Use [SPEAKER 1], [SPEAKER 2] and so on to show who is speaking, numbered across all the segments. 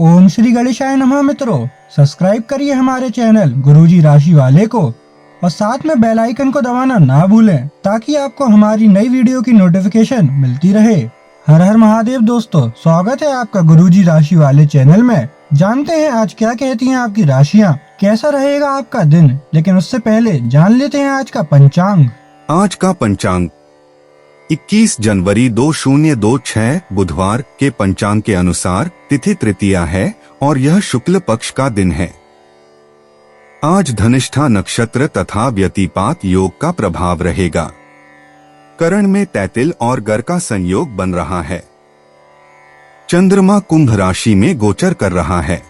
[SPEAKER 1] ओम श्री गणेशाय नमः। मित्रों, सब्सक्राइब करिए हमारे चैनल गुरुजी राशि वाले को और साथ में बेल आइकन को दबाना ना भूलें ताकि आपको हमारी नई वीडियो की नोटिफिकेशन मिलती रहे। हर हर महादेव दोस्तों, स्वागत है आपका गुरुजी राशि वाले चैनल में। जानते हैं आज क्या कहती हैं आपकी राशियां, कैसा रहेगा आपका दिन। लेकिन उससे पहले जान लेते हैं आज का पंचांग।
[SPEAKER 2] आज का पंचांग 21 जनवरी 2026 बुधवार के पंचांग के अनुसार तिथि तृतीया है और यह शुक्ल पक्ष का दिन है। आज धनिष्ठा नक्षत्र तथा व्यतिपात योग का प्रभाव रहेगा। करण में तैतिल और गर का संयोग बन रहा है। चंद्रमा कुंभ राशि में गोचर कर रहा है।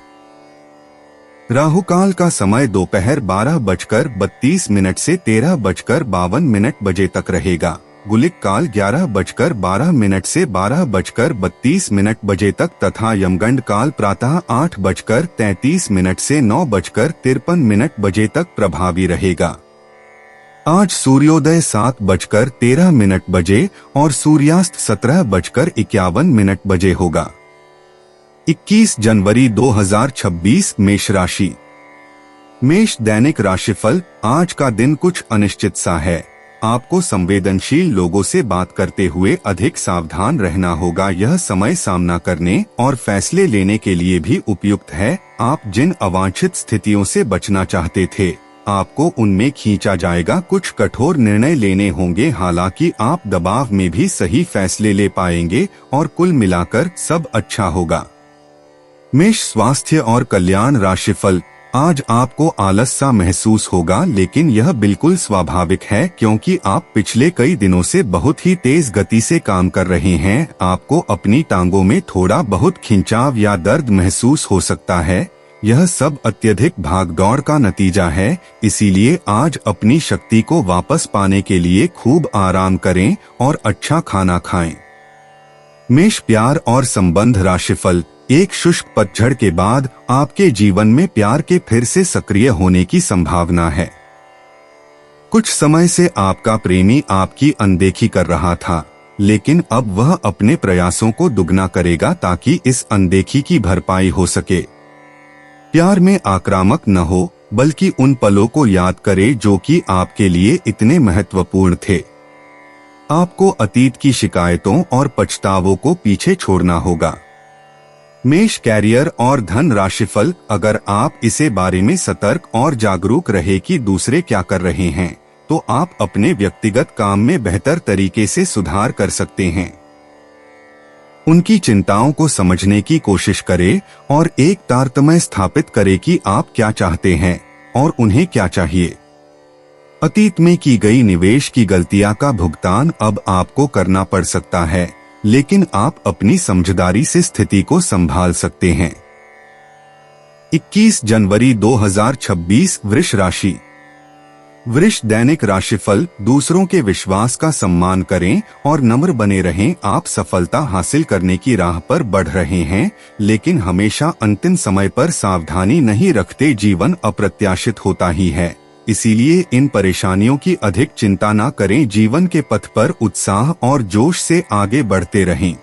[SPEAKER 2] राहुकाल का समय दोपहर 12:32 से 13:52 बजे तक रहेगा। गुलिक काल 11:12 से 12:32 बजे तक तथा यमगंड काल प्रातः 8:33 से 9:53 बजे तक प्रभावी रहेगा। आज सूर्योदय 7:13 बजे और सूर्यास्त 17:51 बजे होगा। 21 जनवरी 2026 मेष राशि। मेष दैनिक राशिफल। आज का दिन कुछ अनिश्चित सा है। आपको संवेदनशील लोगों से बात करते हुए अधिक सावधान रहना होगा। यह समय सामना करने और फैसले लेने के लिए भी उपयुक्त है। आप जिन अवांछित स्थितियों से बचना चाहते थे, आपको उनमें खींचा जाएगा। कुछ कठोर निर्णय लेने होंगे, हालांकि आप दबाव में भी सही फैसले ले पाएंगे और कुल मिलाकर सब अच्छा होगा। मेष स्वास्थ्य और कल्याण राशिफल। आज आपको आलस सा महसूस होगा, लेकिन यह बिल्कुल स्वाभाविक है क्योंकि आप पिछले कई दिनों से बहुत ही तेज गति से काम कर रहे हैं। आपको अपनी टांगों में थोड़ा बहुत खिंचाव या दर्द महसूस हो सकता है। यह सब अत्यधिक भागदौड़ का नतीजा है, इसीलिए आज अपनी शक्ति को वापस पाने के लिए खूब आराम करें और अच्छा खाना खाएं। मेष प्यार और संबंध राशिफल। एक शुष्क पतझड़ के बाद आपके जीवन में प्यार के फिर से सक्रिय होने की संभावना है। कुछ समय से आपका प्रेमी आपकी अनदेखी कर रहा था, लेकिन अब वह अपने प्रयासों को दुगना करेगा ताकि इस अनदेखी की भरपाई हो सके। प्यार में आक्रामक न हो, बल्कि उन पलों को याद करे जो कि आपके लिए इतने महत्वपूर्ण थे। आपको अतीत की शिकायतों और पछतावों को पीछे छोड़ना होगा। मेष कैरियर और धन राशिफल। अगर आप इसे बारे में सतर्क और जागरूक रहे कि दूसरे क्या कर रहे हैं, तो आप अपने व्यक्तिगत काम में बेहतर तरीके से सुधार कर सकते हैं। उनकी चिंताओं को समझने की कोशिश करें और एक तारतम्य स्थापित करें कि आप क्या चाहते हैं और उन्हें क्या चाहिए। अतीत में की गई निवेश की गलतियां का भुगतान अब आपको करना पड़ सकता है, लेकिन आप अपनी समझदारी से स्थिति को संभाल सकते हैं। 21 जनवरी 2026 वृष राशि। वृष दैनिक राशिफल। दूसरों के विश्वास का सम्मान करें और नम्र बने रहें। आप सफलता हासिल करने की राह पर बढ़ रहे हैं, लेकिन हमेशा अंतिम समय पर सावधानी नहीं रखते। जीवन अप्रत्याशित होता ही है, इसीलिए इन परेशानियों की अधिक चिंता न करें। जीवन के पथ पर उत्साह और जोश से आगे बढ़ते रहें।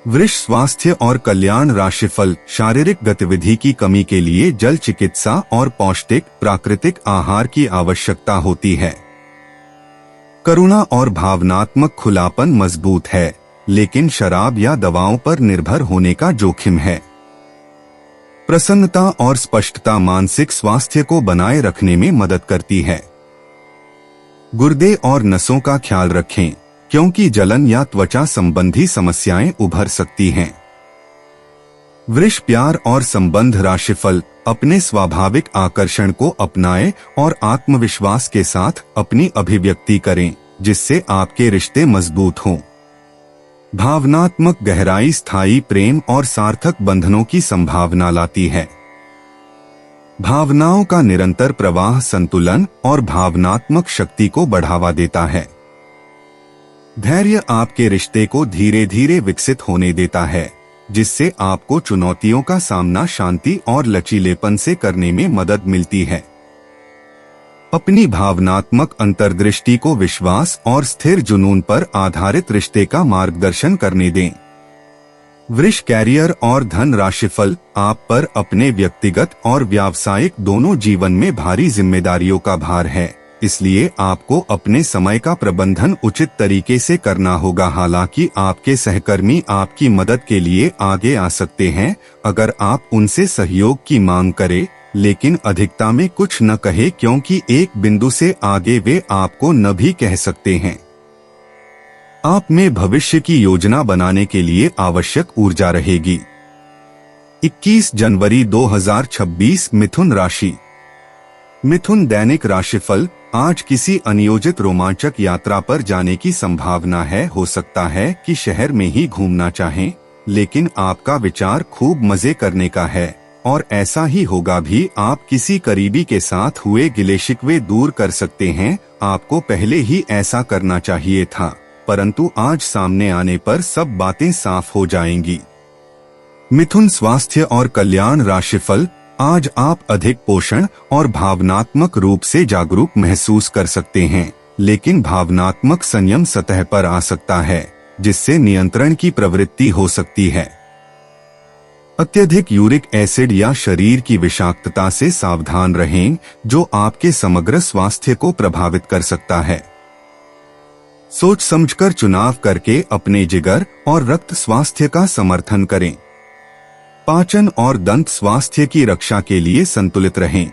[SPEAKER 2] वृष स्वास्थ्य और कल्याण राशिफल। शारीरिक गतिविधि की कमी के लिए जल चिकित्सा और पौष्टिक प्राकृतिक आहार की आवश्यकता होती है। करुणा और भावनात्मक खुलापन मजबूत है, लेकिन शराब या दवाओं पर निर्भर होने का जोखिम है। प्रसन्नता और स्पष्टता मानसिक स्वास्थ्य को बनाए रखने में मदद करती है। गुर्दे और नसों का ख्याल रखें, क्योंकि जलन या त्वचा संबंधी समस्याएं उभर सकती हैं। वृष प्यार और संबंध राशिफल। अपने स्वाभाविक आकर्षण को अपनाएं और आत्मविश्वास के साथ अपनी अभिव्यक्ति करें, जिससे आपके रिश्ते मजबूत हों। भावनात्मक गहराई स्थायी प्रेम और सार्थक बंधनों की संभावना लाती है। भावनाओं का निरंतर प्रवाह संतुलन और भावनात्मक शक्ति को बढ़ावा देता है। धैर्य आपके रिश्ते को धीरे धीरे विकसित होने देता है, जिससे आपको चुनौतियों का सामना शांति और लचीलेपन से करने में मदद मिलती है। अपनी भावनात्मक अंतर्दृष्टि को विश्वास और स्थिर जुनून पर आधारित रिश्ते का मार्गदर्शन करने दें। वृष कैरियर और धन राशिफल, आप पर अपने व्यक्तिगत और व्यावसायिक दोनों जीवन में भारी जिम्मेदारियों का भार है, इसलिए आपको अपने समय का प्रबंधन उचित तरीके से करना होगा। हालांकि आपके सहकर्मी आपकी मदद के लिए आगे आ सकते हैं अगर आप उनसे सहयोग की मांग करें, लेकिन अधिकता में कुछ न कहे, क्योंकि एक बिंदु से आगे वे आपको न भी कह सकते हैं। आप में भविष्य की योजना बनाने के लिए आवश्यक ऊर्जा रहेगी। 21 जनवरी 2026 मिथुन राशि। मिथुन दैनिक राशिफल, आज किसी अनियोजित रोमांचक यात्रा पर जाने की संभावना है। हो सकता है कि शहर में ही घूमना चाहें, लेकिन आपका विचार खूब मजे करने का है और ऐसा ही होगा भी। आप किसी करीबी के साथ हुए गिले शिकवे दूर कर सकते हैं। आपको पहले ही ऐसा करना चाहिए था, परंतु आज सामने आने पर सब बातें साफ हो जाएंगी। मिथुन स्वास्थ्य और कल्याण राशिफल, आज आप अधिक पोषण और भावनात्मक रूप से जागरूक महसूस कर सकते हैं, लेकिन भावनात्मक संयम सतह पर आ सकता है, जिससे नियंत्रण की प्रवृत्ति हो सकती है। अत्यधिक यूरिक एसिड या शरीर की विषाक्तता से सावधान रहें, जो आपके समग्र स्वास्थ्य को प्रभावित कर सकता है। सोच समझकर चुनाव करके अपने जिगर और रक्त स्वास्थ्य का समर्थन करें। पाचन और दंत स्वास्थ्य की रक्षा के लिए संतुलित रहें।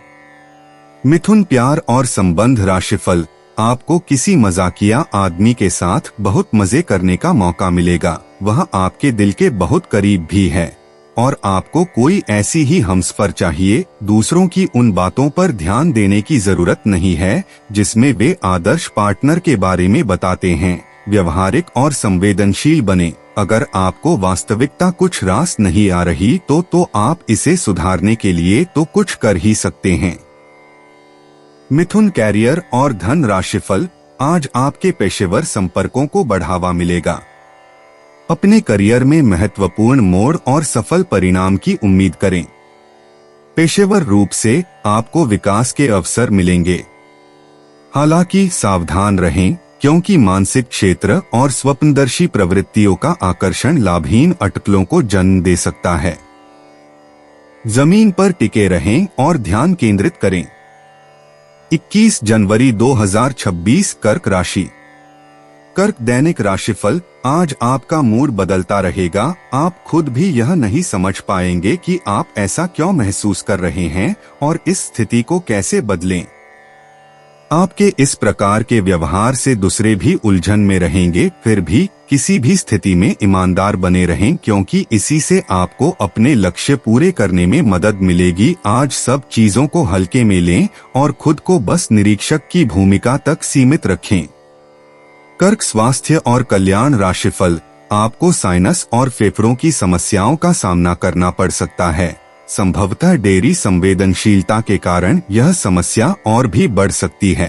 [SPEAKER 2] मिथुन प्यार और संबंध राशिफल, आपको किसी मजाकिया आदमी के साथ बहुत मजे करने का मौका मिलेगा। वह आपके दिल के बहुत करीब भी है और आपको कोई ऐसी ही हमसफर चाहिए। दूसरों की उन बातों पर ध्यान देने की जरूरत नहीं है जिसमें वे आदर्श पार्टनर के बारे में बताते हैं। व्यवहारिक और संवेदनशील बने। अगर आपको वास्तविकता कुछ रास नहीं आ रही तो आप इसे सुधारने के लिए तो कुछ कर ही सकते हैं। मिथुन कैरियर और धन राशिफल, आज आपके पेशेवर संपर्कों को बढ़ावा मिलेगा। अपने करियर में महत्वपूर्ण मोड़ और सफल परिणाम की उम्मीद करें। पेशेवर रूप से आपको विकास के अवसर मिलेंगे। हालांकि सावधान रहें, क्योंकि मानसिक क्षेत्र और स्वप्नदर्शी प्रवृत्तियों का आकर्षण लाभहीन अटकलों को जन्म दे सकता है। जमीन पर टिके रहें और ध्यान केंद्रित करें। 21 जनवरी 2026 कर्क राशि। कर्क दैनिक राशिफल, आज आपका मूड बदलता रहेगा। आप खुद भी यह नहीं समझ पाएंगे कि आप ऐसा क्यों महसूस कर रहे हैं और इस स्थिति को कैसे बदलें। आपके इस प्रकार के व्यवहार से दूसरे भी उलझन में रहेंगे। फिर भी किसी भी स्थिति में ईमानदार बने रहें, क्योंकि इसी से आपको अपने लक्ष्य पूरे करने में मदद मिलेगी। आज सब चीजों को हल्के में लें और खुद को बस निरीक्षक की भूमिका तक सीमित रखें। कर्क स्वास्थ्य और कल्याण राशिफल, आपको साइनस और फेफड़ों की समस्याओं का सामना करना पड़ सकता है। संभवतः डेयरी संवेदनशीलता के कारण यह समस्या और भी बढ़ सकती है।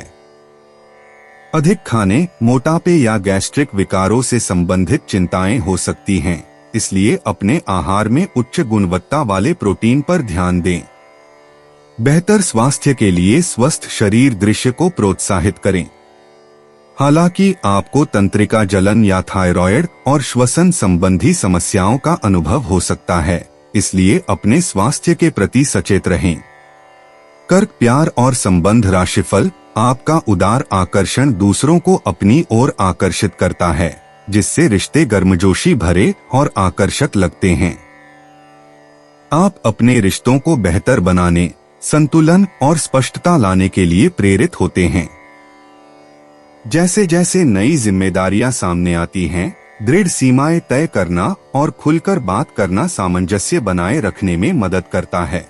[SPEAKER 2] अधिक खाने, मोटापे या गैस्ट्रिक विकारों से संबंधित चिंताएं हो सकती हैं, इसलिए अपने आहार में उच्च गुणवत्ता वाले प्रोटीन पर ध्यान दें। बेहतर स्वास्थ्य के लिए स्वस्थ शरीर दृश्य को प्रोत्साहित करें। हालांकि आपको तंत्रिका जलन या थायराइड और श्वसन संबंधी समस्याओं का अनुभव हो सकता है, इसलिए अपने स्वास्थ्य के प्रति सचेत रहें। कर्क प्यार और संबंध राशिफल, आपका उदार आकर्षण दूसरों को अपनी ओर आकर्षित करता है, जिससे रिश्ते गर्मजोशी भरे और आकर्षक लगते हैं। आप अपने रिश्तों को बेहतर बनाने, संतुलन और स्पष्टता लाने के लिए प्रेरित होते हैं। जैसे जैसे नई जिम्मेदारियां सामने आती हैं, दृढ़ सीमाएं तय करना और खुलकर बात करना सामंजस्य बनाए रखने में मदद करता है।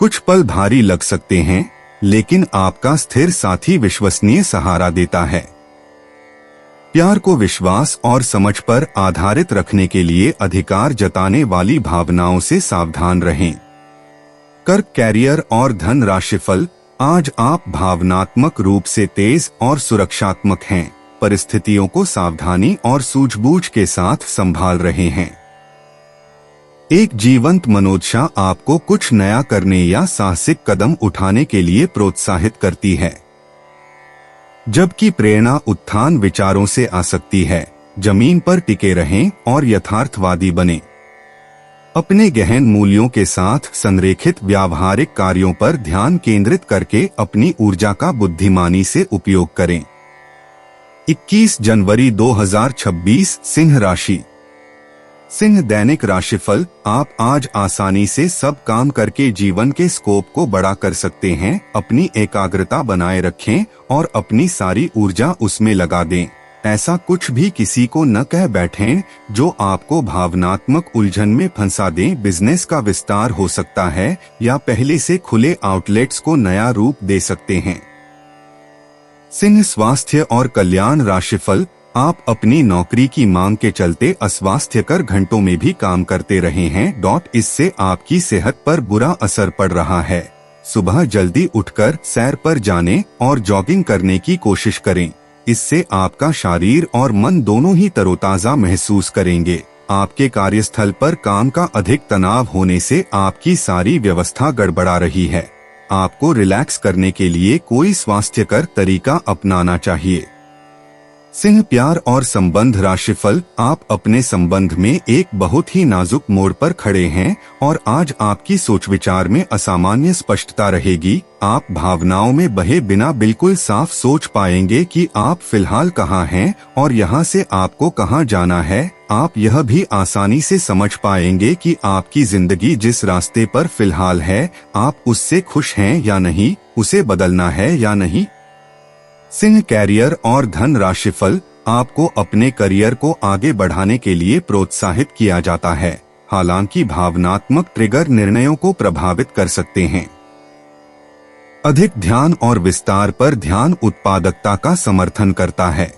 [SPEAKER 2] कुछ पल भारी लग सकते हैं, लेकिन आपका स्थिर साथी विश्वसनीय सहारा देता है। प्यार को विश्वास और समझ पर आधारित रखने के लिए अधिकार जताने वाली भावनाओं से सावधान रहें। कर्क कैरियर और धन राशिफल, आज आप भावनात्मक रूप से तेज और सुरक्षात्मक हैं। परिस्थितियों को सावधानी और सूझबूझ के साथ संभाल रहे हैं। एक जीवंत मनोदशा आपको कुछ नया करने या साहसिक कदम उठाने के लिए प्रोत्साहित करती है, जबकि प्रेरणा उत्थान विचारों से आ सकती है। जमीन पर टिके रहें और यथार्थवादी बने। अपने गहन मूल्यों के साथ संरेखित व्यावहारिक कार्यों पर ध्यान केंद्रित करके अपनी ऊर्जा का बुद्धिमानी से उपयोग करें। 21 जनवरी 2026 सिंह राशि। सिंह दैनिक राशिफल। आप आज आसानी से सब काम करके जीवन के स्कोप को बड़ा कर सकते हैं। अपनी एकाग्रता बनाए रखें और अपनी सारी ऊर्जा उसमें लगा दें। ऐसा कुछ भी किसी को न कह बैठें जो आपको भावनात्मक उलझन में फंसा दें। बिजनेस का विस्तार हो सकता है या पहले से खुले आउटलेट्स को नया रूप दे सकते हैं। सिंह स्वास्थ्य और कल्याण राशिफल। आप अपनी नौकरी की मांग के चलते अस्वास्थ्यकर घंटों में भी काम करते रहे हैं। इससे आपकी सेहत पर बुरा असर पड़ रहा है। सुबह जल्दी उठकर सैर पर जाने और जॉगिंग करने की कोशिश करें। इससे आपका शरीर और मन दोनों ही तरोताजा महसूस करेंगे। आपके कार्यस्थल पर काम का अधिक तनाव होने से आपकी सारी व्यवस्था गड़बड़ा रही है। आपको रिलैक्स करने के लिए कोई स्वास्थ्यकर तरीका अपनाना चाहिए। सिंह प्यार और संबंध राशिफल। आप अपने संबंध में एक बहुत ही नाजुक मोड़ पर खड़े हैं और आज आपकी सोच विचार में असामान्य स्पष्टता रहेगी। आप भावनाओं में बहे बिना बिल्कुल साफ सोच पाएंगे कि आप फिलहाल कहाँ हैं और यहाँ से आपको कहाँ जाना है। आप यह भी आसानी से समझ पाएंगे कि आपकी जिंदगी जिस रास्ते पर फिलहाल है, आप उससे खुश हैं या नहीं, उसे बदलना है या नहीं। सिंह कैरियर और धन राशिफल। आपको अपने करियर को आगे बढ़ाने के लिए प्रोत्साहित किया जाता है। हालांकि भावनात्मक ट्रिगर निर्णयों को प्रभावित कर सकते हैं। अधिक ध्यान और विस्तार पर ध्यान उत्पादकता का समर्थन करता है।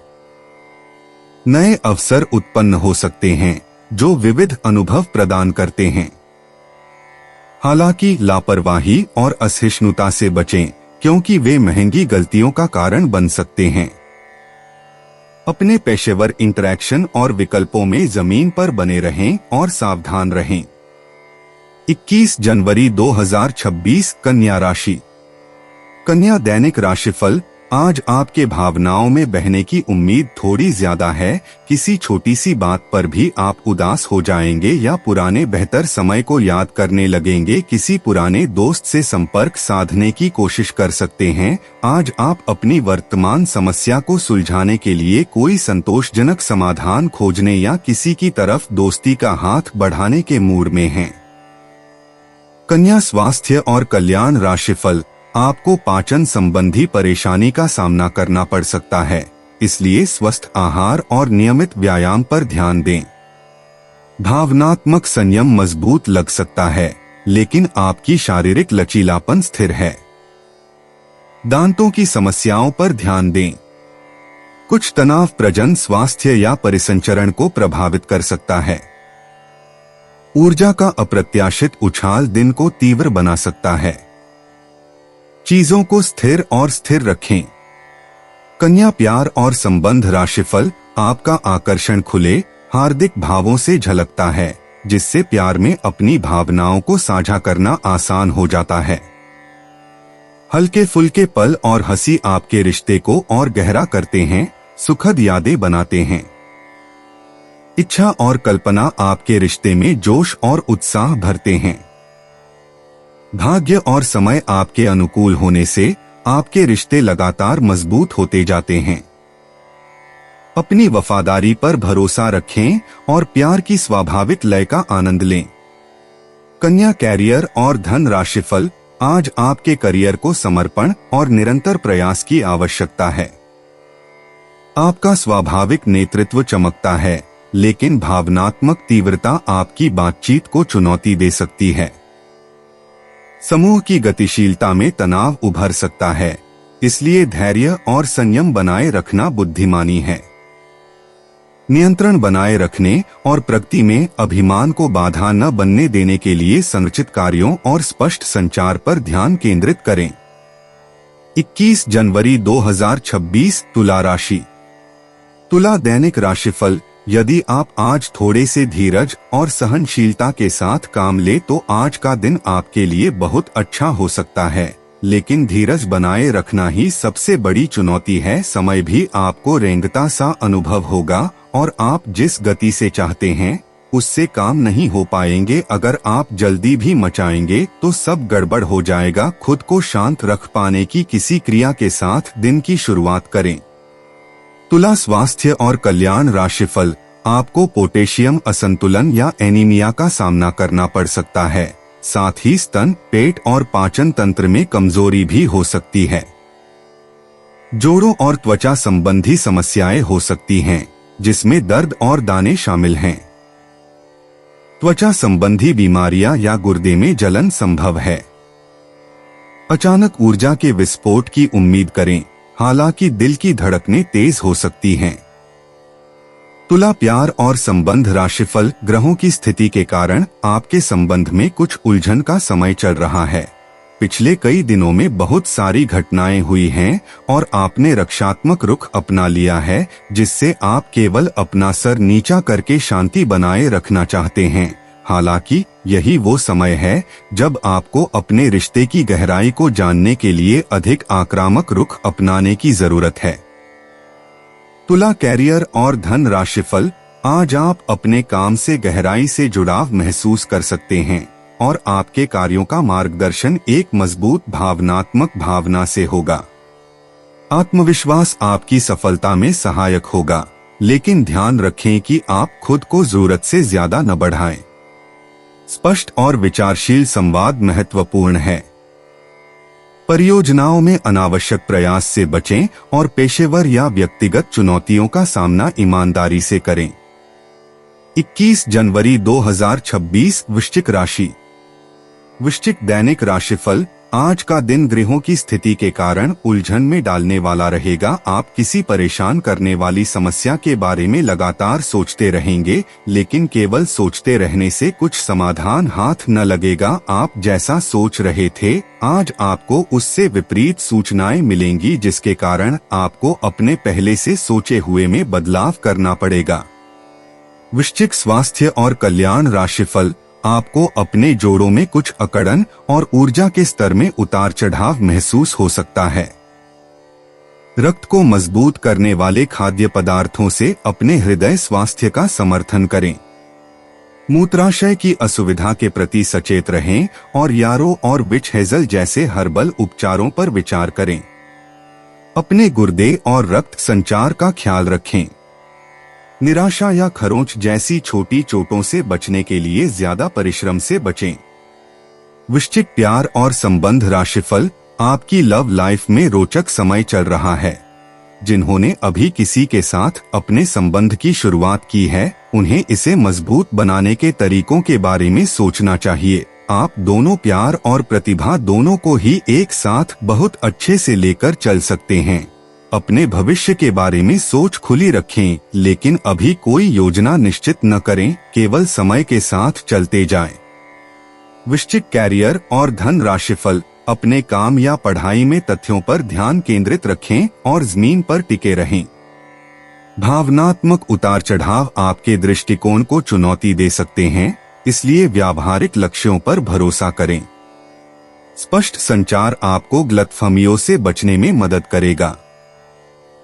[SPEAKER 2] नए अवसर उत्पन्न हो सकते हैं जो विविध अनुभव प्रदान करते हैं। हालांकि लापरवाही और असहिष्णुता से बचें क्योंकि वे महंगी गलतियों का कारण बन सकते हैं। अपने पेशेवर इंटरैक्शन और विकल्पों में जमीन पर बने रहें और सावधान रहें। 21 जनवरी 2026 कन्या राशि। कन्या दैनिक राशिफल। आज आपके भावनाओं में बहने की उम्मीद थोड़ी ज्यादा है। किसी छोटी सी बात पर भी आप उदास हो जाएंगे या पुराने बेहतर समय को याद करने लगेंगे। किसी पुराने दोस्त से संपर्क साधने की कोशिश कर सकते हैं। आज आप अपनी वर्तमान समस्या को सुलझाने के लिए कोई संतोषजनक समाधान खोजने या किसी की तरफ दोस्ती का हाथ बढ़ाने के मूड में हैं। कन्या स्वास्थ्य और कल्याण राशिफल। आपको पाचन संबंधी परेशानी का सामना करना पड़ सकता है, इसलिए स्वस्थ आहार और नियमित व्यायाम पर ध्यान दें। भावनात्मक संयम मजबूत लग सकता है, लेकिन आपकी शारीरिक लचीलापन स्थिर है। दांतों की समस्याओं पर ध्यान दें। कुछ तनाव प्रजनन स्वास्थ्य या परिसंचरण को प्रभावित कर सकता है। ऊर्जा का अप्रत्याशित उछाल दिन को तीव्र बना सकता है। चीजों को स्थिर और स्थिर रखें। कन्या प्यार और संबंध राशिफल। आपका आकर्षण खुले हार्दिक भावों से झलकता है, जिससे प्यार में अपनी भावनाओं को साझा करना आसान हो जाता है। हल्के फुल्के पल और हंसी आपके रिश्ते को और गहरा करते हैं, सुखद यादें बनाते हैं। इच्छा और कल्पना आपके रिश्ते में जोश और उत्साह भरते हैं। भाग्य और समय आपके अनुकूल होने से आपके रिश्ते लगातार मजबूत होते जाते हैं। अपनी वफादारी पर भरोसा रखें और प्यार की स्वाभाविक लय का आनंद लें। कन्या कैरियर और धन राशिफल। आज आपके करियर को समर्पण और निरंतर प्रयास की आवश्यकता है। आपका स्वाभाविक नेतृत्व चमकता है, लेकिन भावनात्मक तीव्रता आपकी बातचीत को चुनौती दे सकती है। समूह की गतिशीलता में तनाव उभर सकता है, इसलिए धैर्य और संयम बनाए रखना बुद्धिमानी है। नियंत्रण बनाए रखने और प्रगति में अभिमान को बाधा न बनने देने के लिए संरचित कार्यों और स्पष्ट संचार पर ध्यान केंद्रित करें। 21 जनवरी 2026 तुला राशि। तुला दैनिक राशिफल। यदि आप आज थोड़े से धीरज और सहनशीलता के साथ काम ले तो आज का दिन आपके लिए बहुत अच्छा हो सकता है, लेकिन धीरज बनाए रखना ही सबसे बड़ी चुनौती है। समय भी आपको रेंगता सा अनुभव होगा और आप जिस गति से चाहते हैं उससे काम नहीं हो पाएंगे। अगर आप जल्दी भी मचाएंगे तो सब गड़बड़ हो जाएगा। खुद को शांत रख पाने की किसी क्रिया के साथ दिन की शुरुआत करें। तुला स्वास्थ्य और कल्याण राशिफल, आपको पोटेशियम असंतुलन या एनीमिया का सामना करना पड़ सकता है। साथ ही स्तन, पेट और पाचन तंत्र में कमजोरी भी हो सकती है। जोड़ों और त्वचा संबंधी समस्याएं हो सकती हैं, जिसमें दर्द और दाने शामिल हैं। त्वचा संबंधी बीमारियां या गुर्दे में जलन संभव है। अचानक ऊर्जा के विस्फोट की उम्मीद करें, हालांकि दिल की धड़कनें तेज हो सकती हैं। तुला प्यार और संबंध राशिफल, ग्रहों की स्थिति के कारण आपके संबंध में कुछ उलझन का समय चल रहा है। पिछले कई दिनों में बहुत सारी घटनाएं हुई हैं और आपने रक्षात्मक रुख अपना लिया है, जिससे आप केवल अपना सर नीचा करके शांति बनाए रखना चाहते हैं। हालांकि यही वो समय है जब आपको अपने रिश्ते की गहराई को जानने के लिए अधिक आक्रामक रुख अपनाने की जरूरत है। तुला कैरियर और धन राशिफल, आज आप अपने काम से गहराई से जुड़ाव महसूस कर सकते हैं और आपके कार्यों का मार्गदर्शन एक मजबूत भावनात्मक भावना से होगा। आत्मविश्वास आपकी सफलता में सहायक होगा, लेकिन ध्यान रखें कि आप खुद को जरूरत से ज्यादा न बढ़ाएं। स्पष्ट और विचारशील संवाद महत्वपूर्ण है। परियोजनाओं में अनावश्यक प्रयास से बचें और पेशेवर या व्यक्तिगत चुनौतियों का सामना ईमानदारी से करें। 21 जनवरी 2026 वृश्चिक राशि। वृश्चिक दैनिक राशिफल, आज का दिन ग्रहों की स्थिति के कारण उलझन में डालने वाला रहेगा। आप किसी परेशान करने वाली समस्या के बारे में लगातार सोचते रहेंगे, लेकिन केवल सोचते रहने से कुछ समाधान हाथ न लगेगा। आप जैसा सोच रहे थे, आज आपको उससे विपरीत सूचनाएं मिलेंगी, जिसके कारण आपको अपने पहले से सोचे हुए में बदलाव करना पड़ेगा। वृश्चिक स्वास्थ्य और कल्याण राशिफल, आपको अपने जोड़ों में कुछ अकड़न और ऊर्जा के स्तर में उतार चढ़ाव महसूस हो सकता है। रक्त को मजबूत करने वाले खाद्य पदार्थों से अपने हृदय स्वास्थ्य का समर्थन करें। मूत्राशय की असुविधा के प्रति सचेत रहें और यारो और विच हेजल जैसे हर्बल उपचारों पर विचार करें। अपने गुर्दे और रक्त संचार का ख्याल रखें। निराशा या खरोंच जैसी छोटी चोटों से बचने के लिए ज्यादा परिश्रम से बचें। वृश्चिक प्यार और संबंध राशिफल, आपकी लव लाइफ में रोचक समय चल रहा है। जिन्होंने अभी किसी के साथ अपने संबंध की शुरुआत की है, उन्हें इसे मजबूत बनाने के तरीकों के बारे में सोचना चाहिए। आप दोनों प्यार और प्रतिभा दोनों को ही एक साथ बहुत अच्छे से लेकर चल सकते हैं। अपने भविष्य के बारे में सोच खुली रखें, लेकिन अभी कोई योजना निश्चित न करें, केवल समय के साथ चलते जाएं। वृश्चिक कैरियर और धन राशिफल, अपने काम या पढ़ाई में तथ्यों पर ध्यान केंद्रित रखें और जमीन पर टिके रहें। भावनात्मक उतार चढ़ाव आपके दृष्टिकोण को चुनौती दे सकते हैं, इसलिए व्यावहारिक लक्ष्यों पर भरोसा करें। स्पष्ट संचार आपको गलतफहमियों से बचने में मदद करेगा।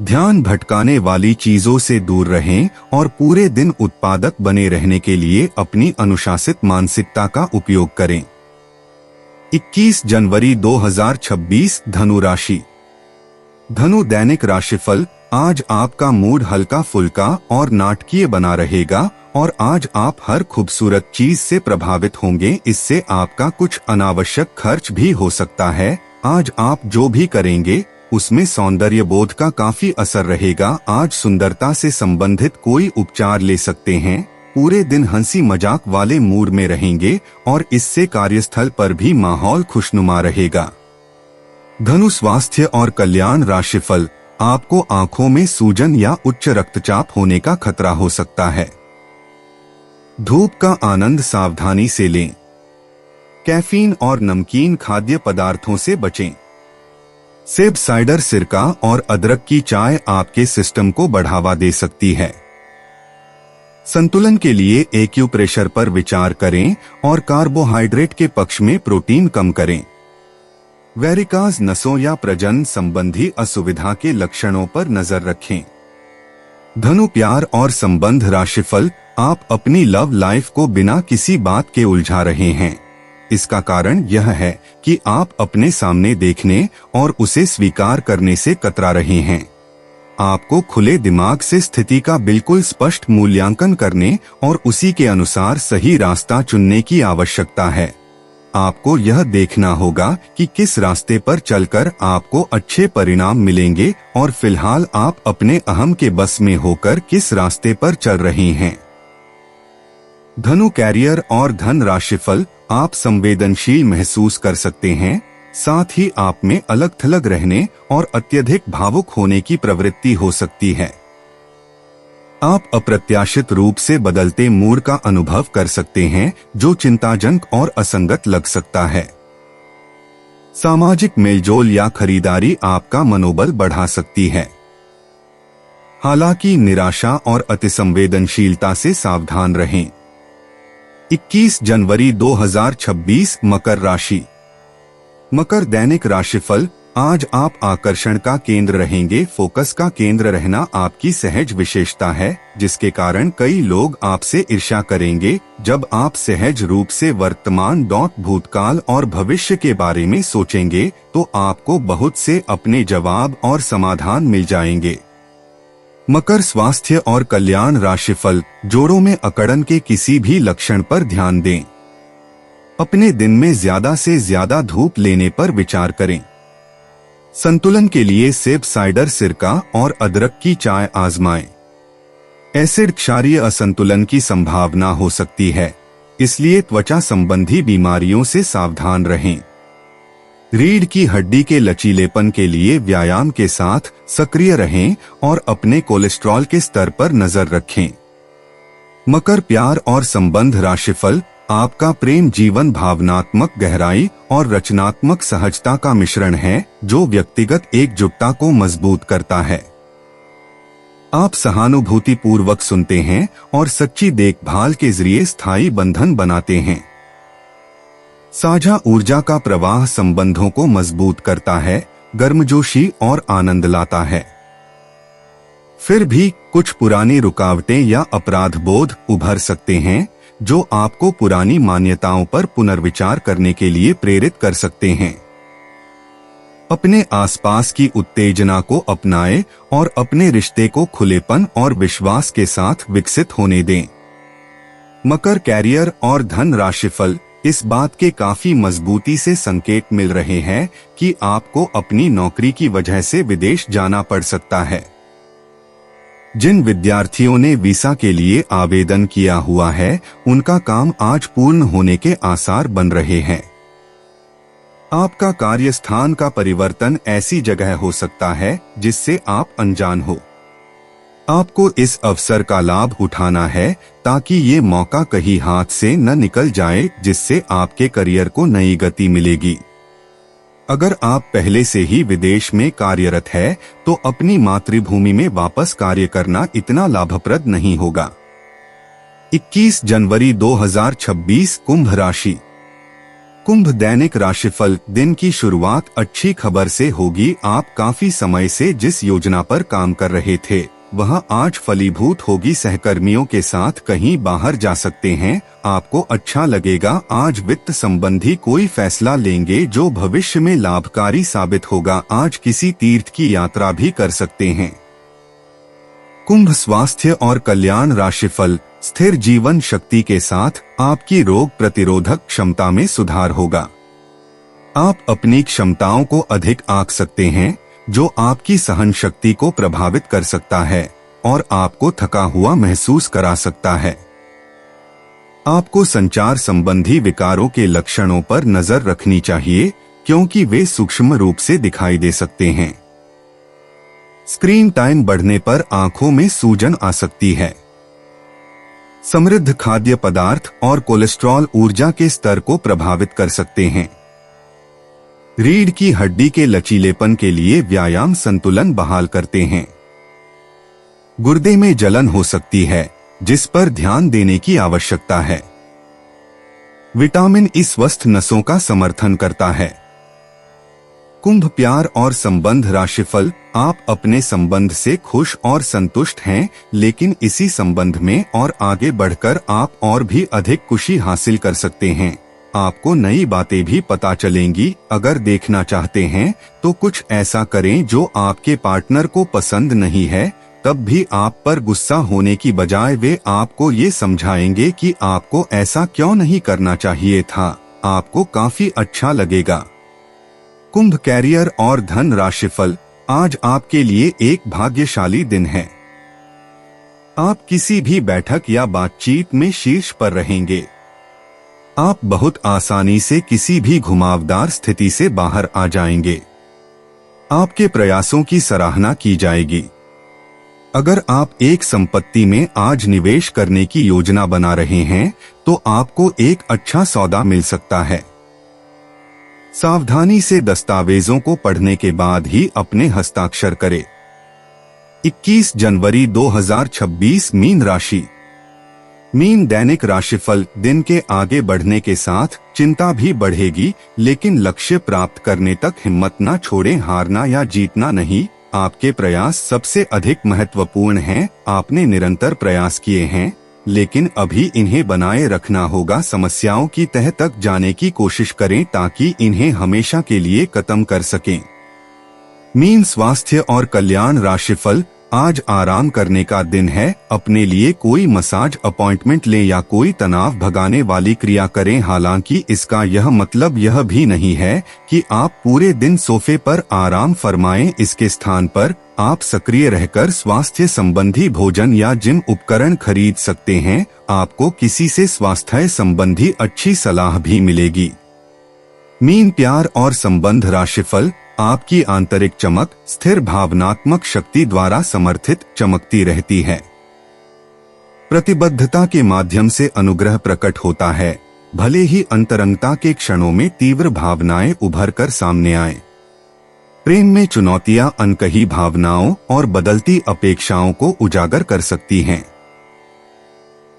[SPEAKER 2] ध्यान भटकाने वाली चीजों से दूर रहें और पूरे दिन उत्पादक बने रहने के लिए अपनी अनुशासित मानसिकता का उपयोग करें। 21 जनवरी 2026 धनु राशि। धनु दैनिक राशिफल, आज आपका मूड हल्का फुल्का और नाटकीय बना रहेगा और आज आप हर खूबसूरत चीज से प्रभावित होंगे। इससे आपका कुछ अनावश्यक खर्च भी हो सकता है। आज आप जो भी करेंगे उसमें सौंदर्य बोध का काफी असर रहेगा। आज सुंदरता से संबंधित कोई उपचार ले सकते हैं। पूरे दिन हंसी मजाक वाले मूड में रहेंगे और इससे कार्यस्थल पर भी माहौल खुशनुमा रहेगा। धनु स्वास्थ्य और कल्याण राशिफल, आपको आंखों में सूजन या उच्च रक्तचाप होने का खतरा हो सकता है। धूप का आनंद सावधानी से लें। कैफीन और नमकीन खाद्य पदार्थों से बचें। सेब साइडर, सिरका और अदरक की चाय आपके सिस्टम को बढ़ावा दे सकती है। संतुलन के लिए एक्यूप्रेशर पर विचार करें और कार्बोहाइड्रेट के पक्ष में प्रोटीन कम करें। वेरिकाज नसों या प्रजनन संबंधी असुविधा के लक्षणों पर नजर रखें। धनु प्यार और संबंध राशिफल, आप अपनी लव लाइफ को बिना किसी बात के उलझा रहे हैं। इसका कारण यह है कि आप अपने सामने देखने और उसे स्वीकार करने से कतरा रहे हैं। आपको खुले दिमाग से स्थिति का बिल्कुल स्पष्ट मूल्यांकन करने और उसी के अनुसार सही रास्ता चुनने की आवश्यकता है। आपको यह देखना होगा कि किस रास्ते पर चलकर आपको अच्छे परिणाम मिलेंगे और फिलहाल आप अपने अहम के बस में होकर किस रास्ते पर चल रहे हैं। धनु कैरियर और धन राशिफल, आप संवेदनशील महसूस कर सकते हैं, साथ ही आप में अलग थलग रहने और अत्यधिक भावुक होने की प्रवृत्ति हो सकती है। आप अप्रत्याशित रूप से बदलते मूड का अनुभव कर सकते हैं जो चिंताजनक और असंगत लग सकता है। सामाजिक मेलजोल या खरीदारी आपका मनोबल बढ़ा सकती है। हालांकि निराशा और अतिसंवेदनशीलता से सावधान रहें। 21 जनवरी 2026 मकर राशि। मकर दैनिक राशिफल, आज आप आकर्षण का केंद्र रहेंगे। फोकस का केंद्र रहना आपकी सहज विशेषता है, जिसके कारण कई लोग आपसे ईर्ष्या करेंगे। जब आप सहज रूप से वर्तमान, भूतकाल और भविष्य के बारे में सोचेंगे तो आपको बहुत से अपने जवाब और समाधान मिल जाएंगे। मकर स्वास्थ्य और कल्याण राशिफल, जोड़ों में अकड़न के किसी भी लक्षण पर ध्यान दें। अपने दिन में ज्यादा से ज्यादा धूप लेने पर विचार करें। संतुलन के लिए सेब साइडर, सिरका और अदरक की चाय आजमाएं। एसिड क्षारीय असंतुलन की संभावना हो सकती है, इसलिए त्वचा संबंधी बीमारियों से सावधान रहें। रीढ़ की हड्डी के लचीलेपन के लिए व्यायाम के साथ सक्रिय रहें और अपने कोलेस्ट्रॉल के स्तर पर नजर रखें। मकर प्यार और संबंध राशिफल, आपका प्रेम जीवन भावनात्मक गहराई और रचनात्मक सहजता का मिश्रण है जो व्यक्तिगत एकजुटता को मजबूत करता है। आप सहानुभूति पूर्वक सुनते हैं और सच्ची देखभाल के जरिए स्थायी बंधन बनाते हैं। साझा ऊर्जा का प्रवाह संबंधों को मजबूत करता है, गर्मजोशी और आनंद लाता है। फिर भी कुछ पुरानी रुकावटें या अपराध बोध उभर सकते हैं जो आपको पुरानी मान्यताओं पर पुनर्विचार करने के लिए प्रेरित कर सकते हैं। अपने आसपास की उत्तेजना को अपनाएं और अपने रिश्ते को खुलेपन और विश्वास के साथ विकसित होने दें। मकर कैरियर और धन राशिफल, इस बात के काफी मजबूती से संकेत मिल रहे हैं कि आपको अपनी नौकरी की वजह से विदेश जाना पड़ सकता है। जिन विद्यार्थियों ने वीसा के लिए आवेदन किया हुआ है, उनका काम आज पूर्ण होने के आसार बन रहे हैं। आपका कार्यस्थान का परिवर्तन ऐसी जगह हो सकता है जिससे आप अनजान हो। आपको इस अवसर का लाभ उठाना है ताकि ये मौका कहीं हाथ से न निकल जाए, जिससे आपके करियर को नई गति मिलेगी। अगर आप पहले से ही विदेश में कार्यरत है तो अपनी मातृभूमि में वापस कार्य करना इतना लाभप्रद नहीं होगा। 21 जनवरी 2026 कुंभ राशि। कुंभ दैनिक राशिफल, दिन की शुरुआत अच्छी खबर से होगी। आप काफी समय से जिस योजना पर काम कर रहे थे वह आज फलीभूत होगी। सहकर्मियों के साथ कहीं बाहर जा सकते हैं। आपको अच्छा लगेगा। आज वित्त संबंधी कोई फैसला लेंगे जो भविष्य में लाभकारी साबित होगा। आज किसी तीर्थ की यात्रा भी कर सकते हैं। कुंभ स्वास्थ्य और कल्याण राशिफल, स्थिर जीवन शक्ति के साथ आपकी रोग प्रतिरोधक क्षमता में सुधार होगा। आप अपनी क्षमताओं को अधिक आंक सकते हैं जो आपकी सहन शक्ति को प्रभावित कर सकता है और आपको थका हुआ महसूस करा सकता है। आपको संचार संबंधी विकारों के लक्षणों पर नजर रखनी चाहिए क्योंकि वे सूक्ष्म रूप से दिखाई दे सकते हैं। स्क्रीन टाइम बढ़ने पर आंखों में सूजन आ सकती है। समृद्ध खाद्य पदार्थ और कोलेस्ट्रॉल ऊर्जा के स्तर को प्रभावित कर सकते हैं। रीढ़ की हड्डी के लचीलेपन के लिए व्यायाम संतुलन बहाल करते हैं। गुर्दे में जलन हो सकती है जिस पर ध्यान देने की आवश्यकता है। विटामिन ई स्वस्थ नसों का समर्थन करता है। कुंभ प्यार और संबंध राशिफल। आप अपने संबंध से खुश और संतुष्ट हैं, लेकिन इसी संबंध में और आगे बढ़कर आप और भी अधिक खुशी हासिल कर सकते हैं। आपको नई बातें भी पता चलेंगी। अगर देखना चाहते हैं तो कुछ ऐसा करें जो आपके पार्टनर को पसंद नहीं है, तब भी आप पर गुस्सा होने की बजाय वे आपको ये समझाएंगे कि आपको ऐसा क्यों नहीं करना चाहिए था। आपको काफी अच्छा लगेगा। कुंभ कैरियर और धन राशिफल। आज आपके लिए एक भाग्यशाली दिन है। आप किसी भी बैठक या बातचीत में शीर्ष पर रहेंगे। आप बहुत आसानी से किसी भी घुमावदार स्थिति से बाहर आ जाएंगे। आपके प्रयासों की सराहना की जाएगी। अगर आप एक संपत्ति में आज निवेश करने की योजना बना रहे हैं तो आपको एक अच्छा सौदा मिल सकता है। सावधानी से दस्तावेजों को पढ़ने के बाद ही अपने हस्ताक्षर करें। 21 जनवरी 2026 मीन राशि। मीन दैनिक राशिफल। दिन के आगे बढ़ने के साथ चिंता भी बढ़ेगी, लेकिन लक्ष्य प्राप्त करने तक हिम्मत न छोड़ें। हारना या जीतना नहीं, आपके प्रयास सबसे अधिक महत्वपूर्ण हैं। आपने निरंतर प्रयास किए हैं, लेकिन अभी इन्हें बनाए रखना होगा। समस्याओं की तह तक जाने की कोशिश करें ताकि इन्हें हमेशा के लिए खत्म कर सकें। मीन स्वास्थ्य और कल्याण राशिफल। आज आराम करने का दिन है। अपने लिए कोई मसाज अपॉइंटमेंट लें या कोई तनाव भगाने वाली क्रिया करें। हालांकि इसका यह मतलब यह भी नहीं है कि आप पूरे दिन सोफे पर आराम फरमाएं। इसके स्थान पर आप सक्रिय रहकर स्वास्थ्य संबंधी भोजन या जिम उपकरण खरीद सकते हैं। आपको किसी से स्वास्थ्य संबंधी अच्छी सलाह भी मिलेगी। मीन प्यार और संबंध राशिफल। आपकी आंतरिक चमक स्थिर भावनात्मक शक्ति द्वारा समर्थित चमकती रहती है। प्रतिबद्धता के माध्यम से अनुग्रह प्रकट होता है, भले ही अंतरंगता के क्षणों में तीव्र भावनाएं उभर कर सामने आए। प्रेम में चुनौतियां अनकही भावनाओं और बदलती अपेक्षाओं को उजागर कर सकती हैं।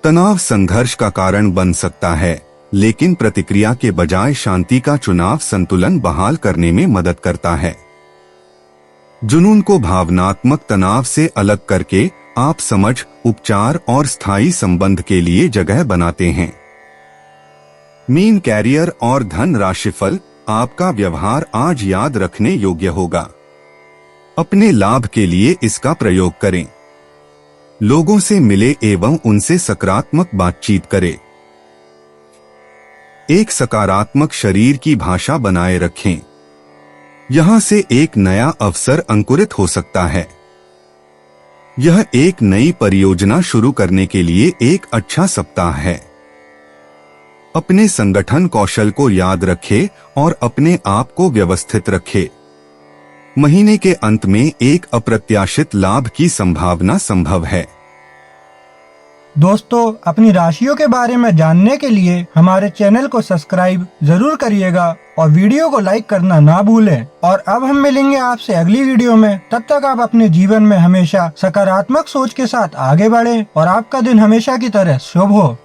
[SPEAKER 2] तनाव संघर्ष का कारण बन सकता है, लेकिन प्रतिक्रिया के बजाय शांति का चुनाव संतुलन बहाल करने में मदद करता है। जुनून को भावनात्मक तनाव से अलग करके आप समझ, उपचार और स्थायी संबंध के लिए जगह बनाते हैं। मीन कैरियर और धन राशिफल। आपका व्यवहार आज याद रखने योग्य होगा। अपने लाभ के लिए इसका प्रयोग करें। लोगों से मिले एवं उनसे सकारात्मक बातचीत करें। एक सकारात्मक शरीर की भाषा बनाए रखें। यहां से एक नया अवसर अंकुरित हो सकता है। यह एक नई परियोजना शुरू करने के लिए एक अच्छा सप्ताह है। अपने संगठन कौशल को याद रखें और अपने आप को व्यवस्थित रखें। महीने के अंत में एक अप्रत्याशित लाभ की संभावना संभव है।
[SPEAKER 1] दोस्तों, अपनी राशियों के बारे में जानने के लिए हमारे चैनल को सब्सक्राइब जरूर करिएगा और वीडियो को लाइक करना ना भूलें। और अब हम मिलेंगे आपसे अगली वीडियो में। तब तक आप अपने जीवन में हमेशा सकारात्मक सोच के साथ आगे बढ़ें और आपका दिन हमेशा की तरह शुभ हो।